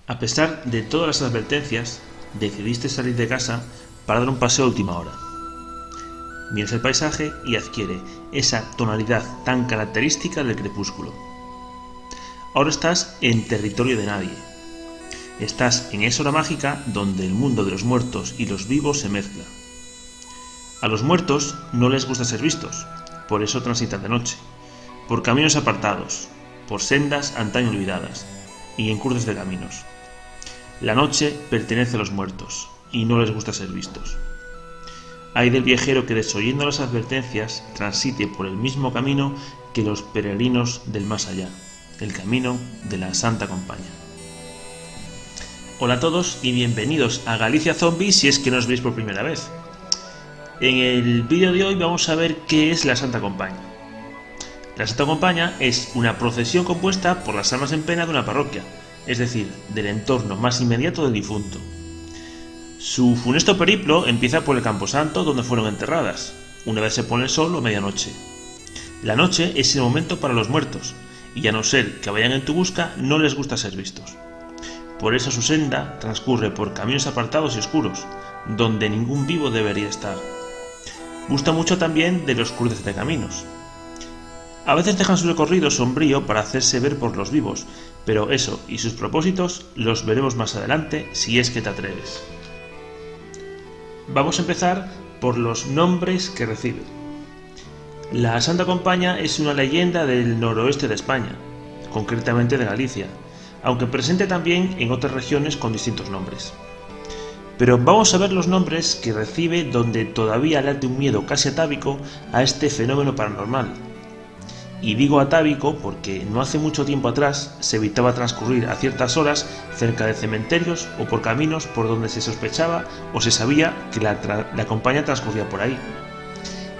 A pesar de todas las advertencias, decidiste salir de casa para dar un paseo a última hora. Miras el paisaje y adquiere esa tonalidad tan característica del crepúsculo. Ahora estás en territorio de nadie. Estás en esa hora mágica donde el mundo de los muertos y los vivos se mezcla. A los muertos no les gusta ser vistos, por eso transitan de noche, por caminos apartados, por sendas antaño olvidadas y en cursos de caminos. La noche pertenece a los muertos y no les gusta ser vistos. Ay del viajero que, desoyendo las advertencias, transite por el mismo camino que los peregrinos del más allá, el camino de la Santa Compaña. Hola a todos y bienvenidos a Galicia Zombie si es que nos veis por primera vez. En el vídeo de hoy vamos a ver qué es la Santa Compaña. La Santa Compaña es una procesión compuesta por las almas en pena de una parroquia, es decir, del entorno más inmediato del difunto. Su funesto periplo empieza por el camposanto donde fueron enterradas, una vez se pone el sol o medianoche. La noche es el momento para los muertos, y a no ser que vayan en tu busca, no les gusta ser vistos. Por eso su senda transcurre por caminos apartados y oscuros, donde ningún vivo debería estar. Gusta mucho también de los cruces de caminos. A veces dejan su recorrido sombrío para hacerse ver por los vivos, pero eso y sus propósitos los veremos más adelante si es que te atreves. Vamos a empezar por los nombres que recibe. La Santa Compaña es una leyenda del noroeste de España, concretamente de Galicia, aunque presente también en otras regiones con distintos nombres. Pero vamos a ver los nombres que recibe donde todavía late un miedo casi atávico a este fenómeno paranormal. Y digo atávico porque no hace mucho tiempo atrás se evitaba transcurrir a ciertas horas cerca de cementerios o por caminos por donde se sospechaba o se sabía que la compañía transcurría por ahí.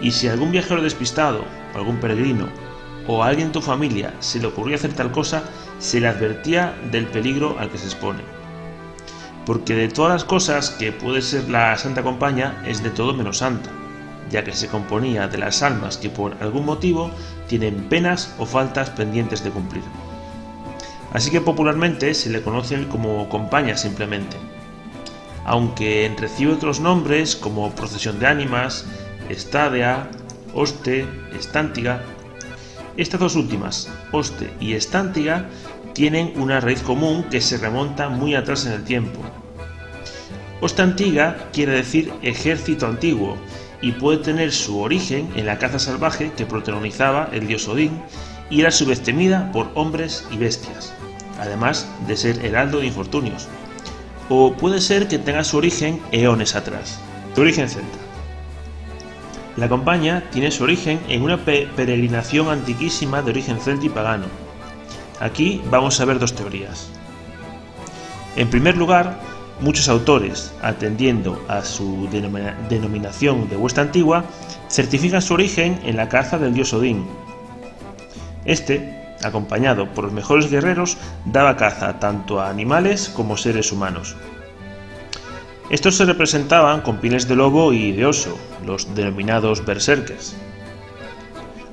Y si algún viajero despistado, o algún peregrino o a alguien de tu familia se le ocurría hacer tal cosa, se le advertía del peligro al que se expone. Porque de todas las cosas que puede ser la Santa Compaña es de todo menos santa, ya que se componía de las almas que por algún motivo tienen penas o faltas pendientes de cumplir. Así que popularmente se le conoce como compaña simplemente, aunque recibe otros nombres como procesión de ánimas, estádea, hoste, estántiga. Estas dos últimas, hoste y estántiga, tienen una raíz común que se remonta muy atrás en el tiempo. Hoste antiga quiere decir ejército antiguo y puede tener su origen en la caza salvaje que protagonizaba el dios Odín y era a su vez temida por hombres y bestias, además de ser heraldo de infortunios. O puede ser que tenga su origen eones atrás. Su origen celta. La compaña tiene su origen en una peregrinación antiquísima de origen celta y pagano. Aquí vamos a ver dos teorías. En primer lugar, muchos autores, atendiendo a su denominación de hueste antigua, certifican su origen en la caza del dios Odín. Este, acompañado por los mejores guerreros, daba caza tanto a animales como seres humanos. Estos se representaban con pieles de lobo y de oso, los denominados berserkers.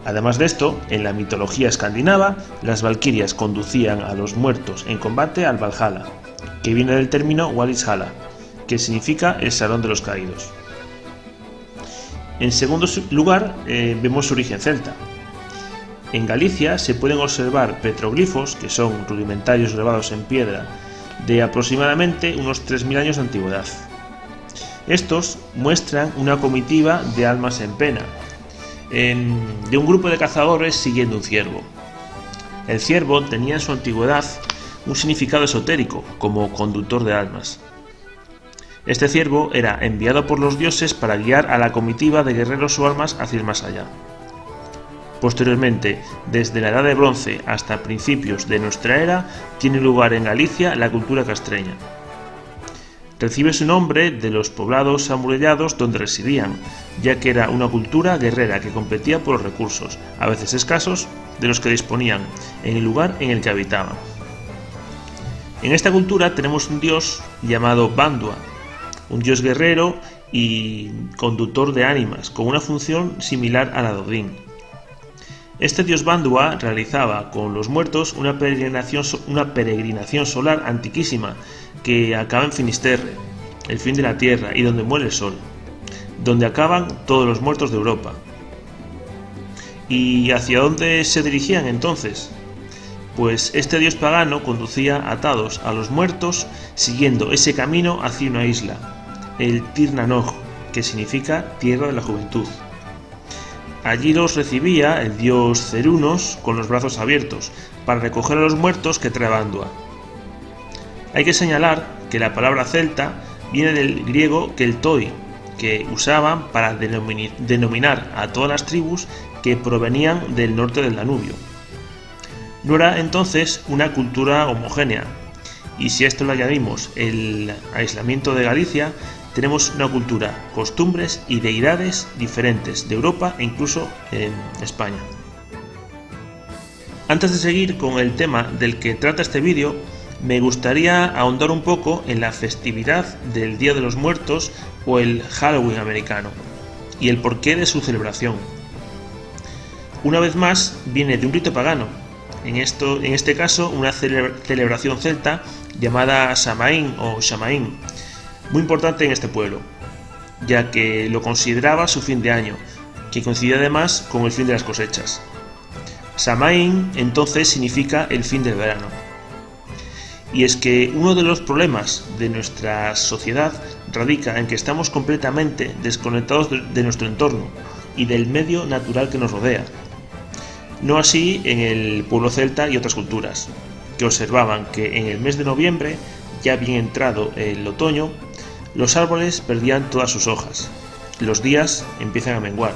Además de esto, en la mitología escandinava, las valquirias conducían a los muertos en combate al Valhalla, que viene del término Walishalla, que significa el salón de los caídos. En segundo lugar, vemos su origen celta. En Galicia se pueden observar petroglifos, que son rudimentarios grabados en piedra, de aproximadamente unos 3000 años de antigüedad. Estos muestran una comitiva de almas en pena, de un grupo de cazadores siguiendo un ciervo. El ciervo tenía en su antigüedad un significado esotérico, como conductor de almas. Este ciervo era enviado por los dioses para guiar a la comitiva de guerreros o almas hacia el más allá. Posteriormente, desde la Edad de Bronce hasta principios de nuestra era, tiene lugar en Galicia la cultura castreña. Recibe su nombre de los poblados amurallados donde residían, ya que era una cultura guerrera que competía por los recursos, a veces escasos, de los que disponían en el lugar en el que habitaban. En esta cultura tenemos un dios llamado Bandua, un dios guerrero y conductor de ánimas, con una función similar a la de Odín. Este dios Bandua realizaba con los muertos una peregrinación solar antiquísima que acaba en Finisterre, el fin de la tierra y donde muere el sol, donde acaban todos los muertos de Europa. ¿Y hacia dónde se dirigían entonces? Pues este dios pagano conducía atados a los muertos siguiendo ese camino hacia una isla, el Tir na Nog, que significa tierra de la juventud. Allí los recibía el dios Cernunnos con los brazos abiertos para recoger a los muertos que trae Bandua. Hay que señalar que la palabra celta viene del griego keltoi, que usaban para denominar a todas las tribus que provenían del norte del Danubio. No era entonces una cultura homogénea, y si a esto le añadimos el aislamiento de Galicia, tenemos una cultura, costumbres y deidades diferentes de Europa e incluso en España. Antes de seguir con el tema del que trata este vídeo, me gustaría ahondar un poco en la festividad del Día de los Muertos o el Halloween americano y el porqué de su celebración. Una vez más, viene de un rito pagano, en este caso una celebración celta llamada Samaín o Samaín, muy importante en este pueblo, ya que lo consideraba su fin de año, que coincidía además con el fin de las cosechas. Samaín entonces significa el fin del verano. Y es que uno de los problemas de nuestra sociedad radica en que estamos completamente desconectados de nuestro entorno y del medio natural que nos rodea. No así en el pueblo celta y otras culturas, que observaban que en el mes de noviembre, ya bien entrado el otoño, los árboles perdían todas sus hojas, los días empiezan a menguar,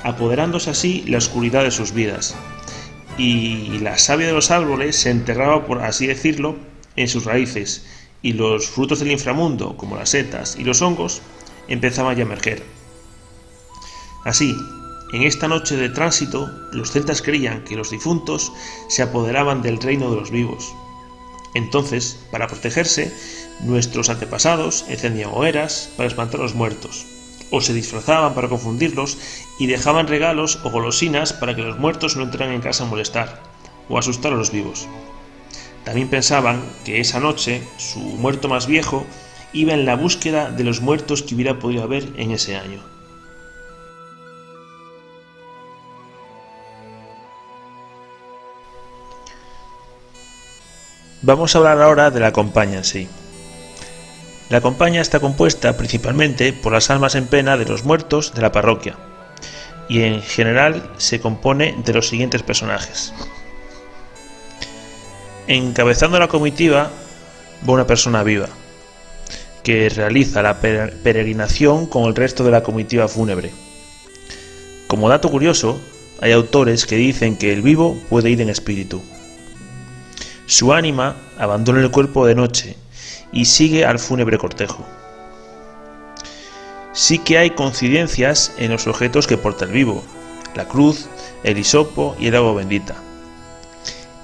apoderándose así la oscuridad de sus vidas, y la savia de los árboles se enterraba, por así decirlo, en sus raíces, y los frutos del inframundo, como las setas y los hongos, empezaban ya a emerger. Así, en esta noche de tránsito, los celtas creían que los difuntos se apoderaban del reino de los vivos. Entonces, para protegerse, nuestros antepasados encendían hogueras para espantar a los muertos, o se disfrazaban para confundirlos y dejaban regalos o golosinas para que los muertos no entraran en casa a molestar o asustar a los vivos. También pensaban que esa noche su muerto más viejo iba en la búsqueda de los muertos que hubiera podido haber en ese año. Vamos a hablar ahora de la compaña en sí. La compaña está compuesta principalmente por las almas en pena de los muertos de la parroquia, y en general se compone de los siguientes personajes. Encabezando la comitiva va una persona viva, que realiza la peregrinación con el resto de la comitiva fúnebre. Como dato curioso, hay autores que dicen que el vivo puede ir en espíritu. Su ánima abandona el cuerpo de noche y sigue al fúnebre cortejo. Sí que hay coincidencias en los objetos que porta el vivo, la cruz, el hisopo y el agua bendita.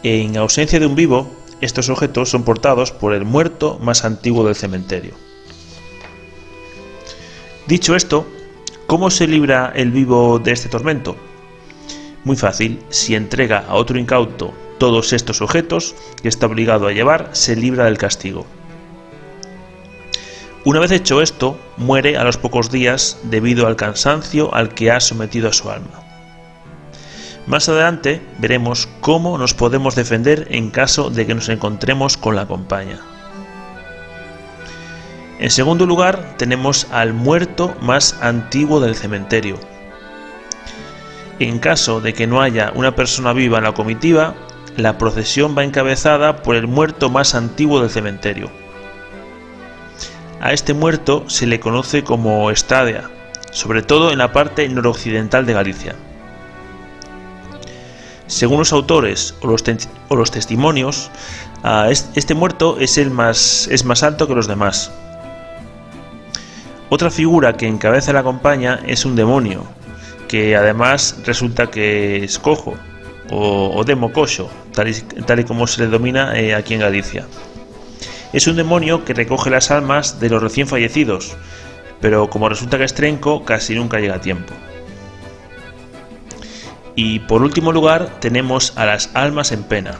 En ausencia de un vivo, estos objetos son portados por el muerto más antiguo del cementerio. Dicho esto, ¿cómo se libra el vivo de este tormento? Muy fácil, si entrega a otro incauto todos estos objetos que está obligado a llevar, se libra del castigo. Una vez hecho esto, muere a los pocos días debido al cansancio al que ha sometido a su alma. Más adelante veremos cómo nos podemos defender en caso de que nos encontremos con la compaña. En segundo lugar, tenemos al muerto más antiguo del cementerio. En caso de que no haya una persona viva en la comitiva, la procesión va encabezada por el muerto más antiguo del cementerio. A este muerto se le conoce como Estadia, sobre todo en la parte noroccidental de Galicia. Según los autores o los testimonios, este muerto es más alto que los demás. Otra figura que encabeza la compañía es un demonio, que además resulta que es cojo, o democoxo, tal y como se le domina aquí en Galicia. Es un demonio que recoge las almas de los recién fallecidos, pero como resulta que es trenco, casi nunca llega a tiempo. Y por último lugar tenemos a las almas en pena.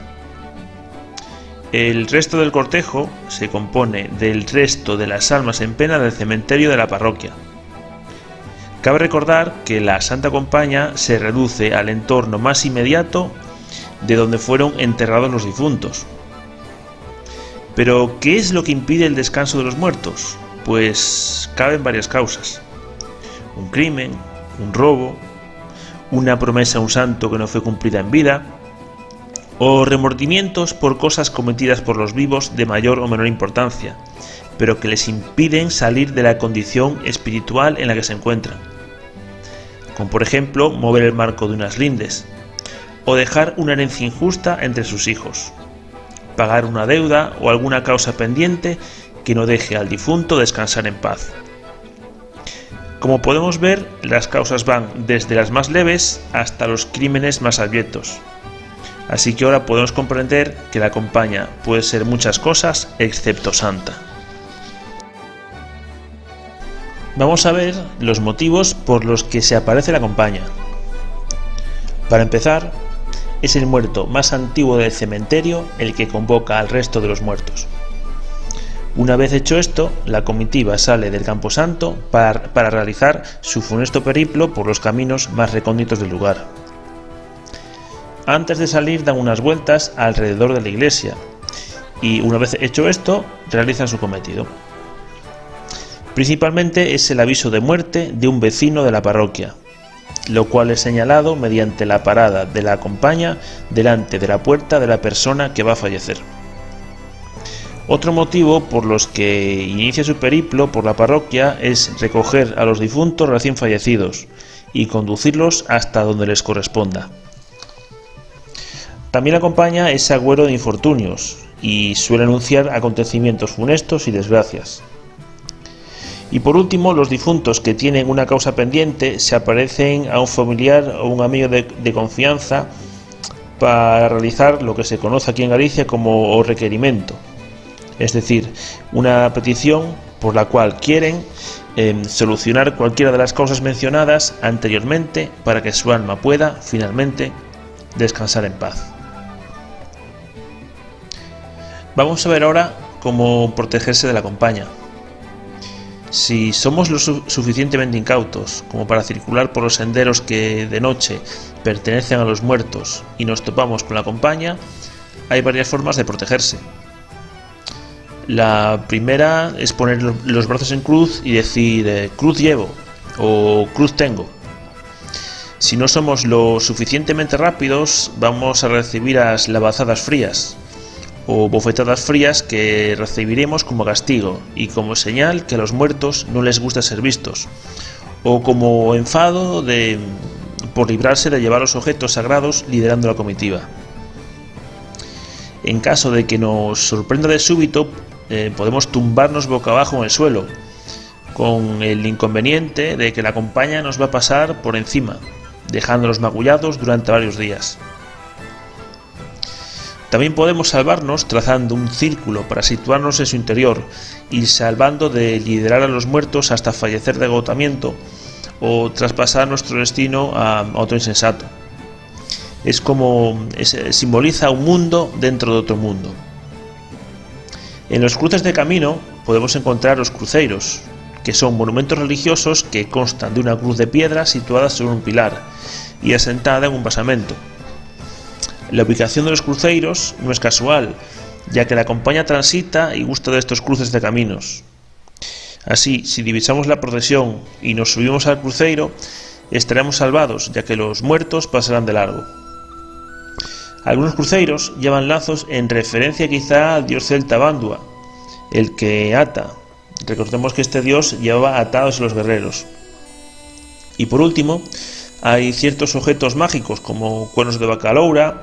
El resto del cortejo se compone del resto de las almas en pena del cementerio de la parroquia. Cabe recordar que la Santa Compaña se reduce al entorno más inmediato de donde fueron enterrados los difuntos. Pero, ¿qué es lo que impide el descanso de los muertos? Pues caben varias causas. Un crimen, un robo, una promesa a un santo que no fue cumplida en vida, o remordimientos por cosas cometidas por los vivos de mayor o menor importancia, pero que les impiden salir de la condición espiritual en la que se encuentran, como por ejemplo mover el marco de unas lindes, o dejar una herencia injusta entre sus hijos, pagar una deuda o alguna causa pendiente que no deje al difunto descansar en paz. Como podemos ver, las causas van desde las más leves hasta los crímenes más abyectos. Así que ahora podemos comprender que la compaña puede ser muchas cosas excepto santa. Vamos a ver los motivos por los que se aparece la compaña. Para empezar, es el muerto más antiguo del cementerio el que convoca al resto de los muertos. Una vez hecho esto, la comitiva sale del camposanto para realizar su funesto periplo por los caminos más recónditos del lugar. Antes de salir dan unas vueltas alrededor de la iglesia y una vez hecho esto realizan su cometido. Principalmente es el aviso de muerte de un vecino de la parroquia, lo cual es señalado mediante la parada de la compaña delante de la puerta de la persona que va a fallecer. Otro motivo por los que inicia su periplo por la parroquia es recoger a los difuntos recién fallecidos y conducirlos hasta donde les corresponda. También la compaña es agüero de infortunios y suele anunciar acontecimientos funestos y desgracias. Y por último, los difuntos que tienen una causa pendiente se aparecen a un familiar o un amigo de confianza para realizar lo que se conoce aquí en Galicia como requerimento, es decir, una petición por la cual quieren solucionar cualquiera de las causas mencionadas anteriormente para que su alma pueda finalmente descansar en paz. Vamos a ver ahora cómo protegerse de la compaña. Si somos lo suficientemente incautos como para circular por los senderos que de noche pertenecen a los muertos y nos topamos con la compaña, hay varias formas de protegerse. La primera es poner los brazos en cruz y decir cruz llevo o cruz tengo. Si no somos lo suficientemente rápidos, vamos a recibir las lavazadas frías o bofetadas frías que recibiremos como castigo y como señal que a los muertos no les gusta ser vistos, o como enfado por librarse de llevar los objetos sagrados liderando la comitiva. En caso de que nos sorprenda de súbito, podemos tumbarnos boca abajo en el suelo, con el inconveniente de que la compaña nos va a pasar por encima, dejándonos magullados durante varios días. También podemos salvarnos trazando un círculo para situarnos en su interior y salvando de liderar a los muertos hasta fallecer de agotamiento o traspasar nuestro destino a otro insensato. Es como simboliza un mundo dentro de otro mundo. En los cruces de camino podemos encontrar los cruceiros, que son monumentos religiosos que constan de una cruz de piedra situada sobre un pilar y asentada en un basamento. La ubicación de los cruceiros no es casual, ya que la compañía transita y gusta de estos cruces de caminos. Así, si divisamos la procesión y nos subimos al cruceiro, estaremos salvados, ya que los muertos pasarán de largo. Algunos cruceiros llevan lazos en referencia quizá al dios celta Bandua, el que ata. Recordemos que este dios llevaba atados a los guerreros. Y por último, hay ciertos objetos mágicos como cuernos de bacaloura,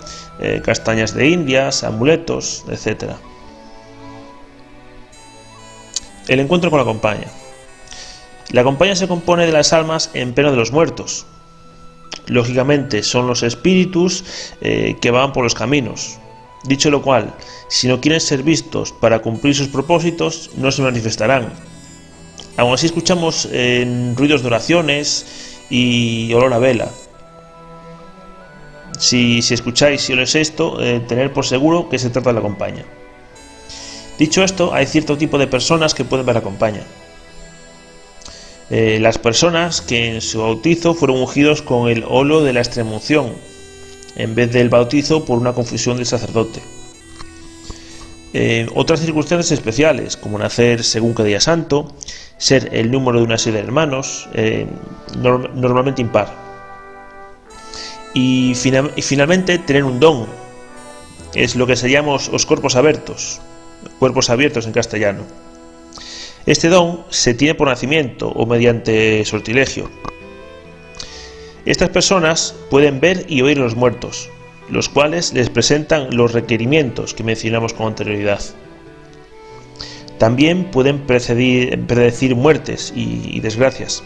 castañas de indias, amuletos, etc. El encuentro con la compañía. La compañía se compone de las almas en pena de los muertos. Lógicamente son los espíritus que van por los caminos. Dicho lo cual, si no quieren ser vistos para cumplir sus propósitos, no se manifestarán. Aún así escuchamos ruidos de oraciones y olor a vela. Si escucháis y oléis esto, tener por seguro que se trata de la compaña. Dicho esto, hay cierto tipo de personas que pueden ver la compaña. Las personas que en su bautizo fueron ungidos con el óleo de la extremunción, en vez del bautizo por una confusión del sacerdote. Otras circunstancias especiales, como nacer según cada día santo, ser el número de una serie de hermanos, normalmente impar. Y finalmente tener un don, es lo que se llama os cuerpos abiertos en castellano. Este don se tiene por nacimiento o mediante sortilegio. Estas personas pueden ver y oír a los muertos, los cuales les presentan los requerimientos que mencionamos con anterioridad. También pueden predecir muertes y desgracias.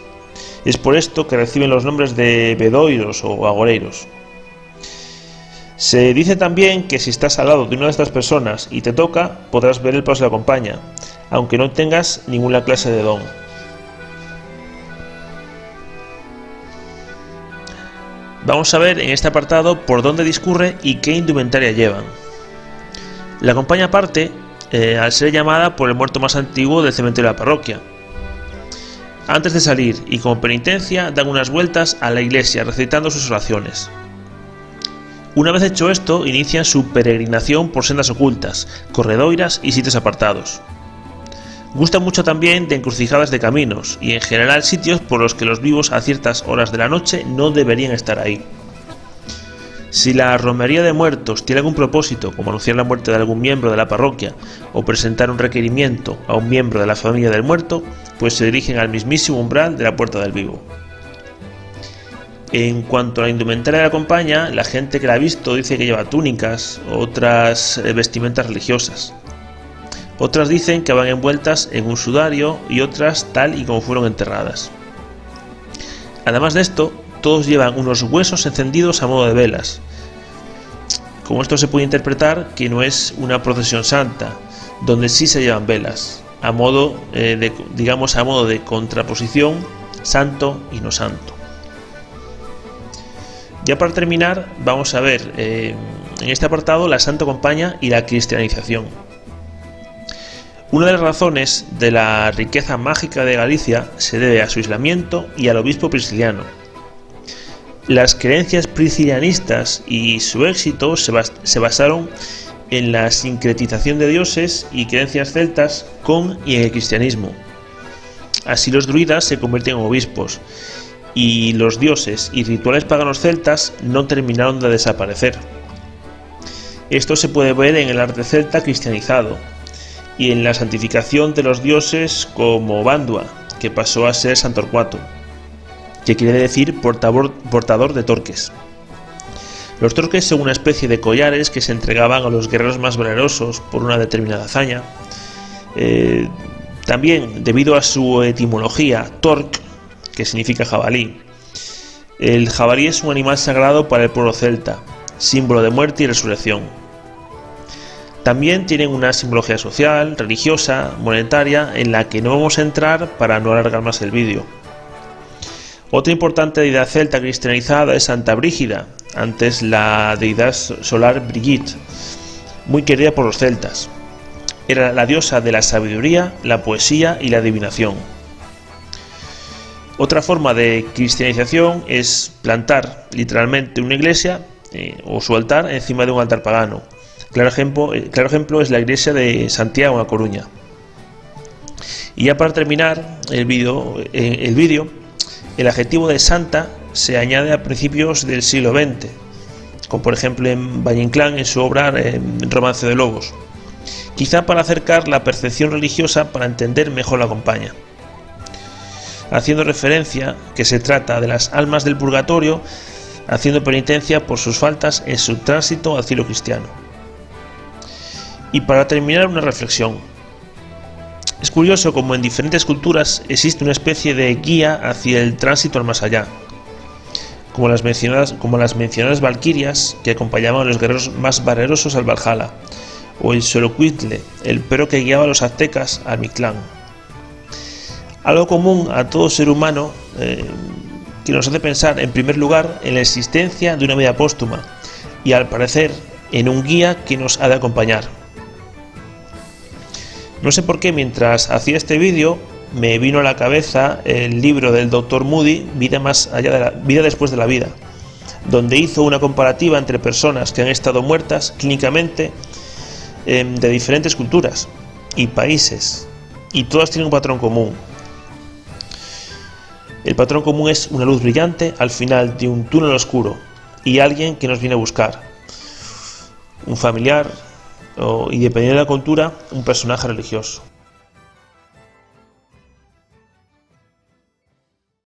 Es por esto que reciben los nombres de bedoiros o agoreiros. Se dice también que si estás al lado de una de estas personas y te toca, podrás ver el paso de la compaña, aunque no tengas ninguna clase de don. Vamos a ver en este apartado por dónde discurre y qué indumentaria llevan. La compañía parte al ser llamada por el muerto más antiguo del cementerio de la parroquia. Antes de salir y como penitencia dan unas vueltas a la iglesia recitando sus oraciones. Una vez hecho esto, inician su peregrinación por sendas ocultas, corredoiras y sitios apartados. Gusta mucho también de encrucijadas de caminos y en general sitios por los que los vivos a ciertas horas de la noche no deberían estar ahí. Si la romería de muertos tiene algún propósito, como anunciar la muerte de algún miembro de la parroquia o presentar un requerimiento a un miembro de la familia del muerto, pues se dirigen al mismísimo umbral de la puerta del vivo. En cuanto a la indumentaria de la compañía, la gente que la ha visto dice que lleva túnicas, otras vestimentas religiosas. Otras dicen que van envueltas en un sudario y otras tal y como fueron enterradas. Además de esto, todos llevan unos huesos encendidos a modo de velas. Como esto se puede interpretar que no es una procesión santa, donde sí se llevan velas, a modo de contraposición santo y no santo. Ya para terminar, vamos a ver en este apartado la Santa Compañía y la cristianización. Una de las razones de la riqueza mágica de Galicia se debe a su aislamiento y al obispo prisciliano. Las creencias priscilianistas y su éxito se basaron en la sincretización de dioses y creencias celtas con y en el cristianismo. Así los druidas se convirtieron en obispos, y los dioses y rituales paganos celtas no terminaron de desaparecer. Esto se puede ver en el arte celta cristianizado y en la santificación de los dioses como Bandua, que pasó a ser San Torcuato, que quiere decir portador de torques. Los torques son una especie de collares que se entregaban a los guerreros más valerosos por una determinada hazaña. También, debido a su etimología, torque, que significa jabalí. El jabalí es un animal sagrado para el pueblo celta, símbolo de muerte y resurrección. También tienen una simbología social, religiosa, monetaria, en la que no vamos a entrar para no alargar más el vídeo. Otra importante deidad celta cristianizada es Santa Brígida, antes la deidad solar Brigitte, muy querida por los celtas. Era la diosa de la sabiduría, la poesía y la adivinación. Otra forma de cristianización es plantar literalmente una iglesia o su altar encima de un altar pagano. Claro ejemplo es la iglesia de Santiago en A Coruña. Y ya para terminar el vídeo, el adjetivo de santa se añade a principios del siglo XX, como por ejemplo en Valle Inclán en su obra Romance de Lobos, quizá para acercar la percepción religiosa para entender mejor la compañía, haciendo referencia que se trata de las almas del purgatorio haciendo penitencia por sus faltas en su tránsito al cielo cristiano. Y para terminar, una reflexión. Es curioso como en diferentes culturas existe una especie de guía hacia el tránsito al más allá, como las mencionadas valquirias que acompañaban a los guerreros más valerosos al Valhalla, o el Xoloitzcuintle, el perro que guiaba a los aztecas al Mictlán. Algo común a todo ser humano que nos hace pensar en primer lugar en la existencia de una vida póstuma, y al parecer en un guía que nos ha de acompañar. No sé por qué mientras hacía este vídeo me vino a la cabeza el libro del Dr. Moody, Vida después de la vida, donde hizo una comparativa entre personas que han estado muertas clínicamente de diferentes culturas y países, y todas tienen un patrón común. El patrón común es una luz brillante al final de un túnel oscuro y alguien que nos viene a buscar, un familiar y dependiendo de la cultura, un personaje religioso.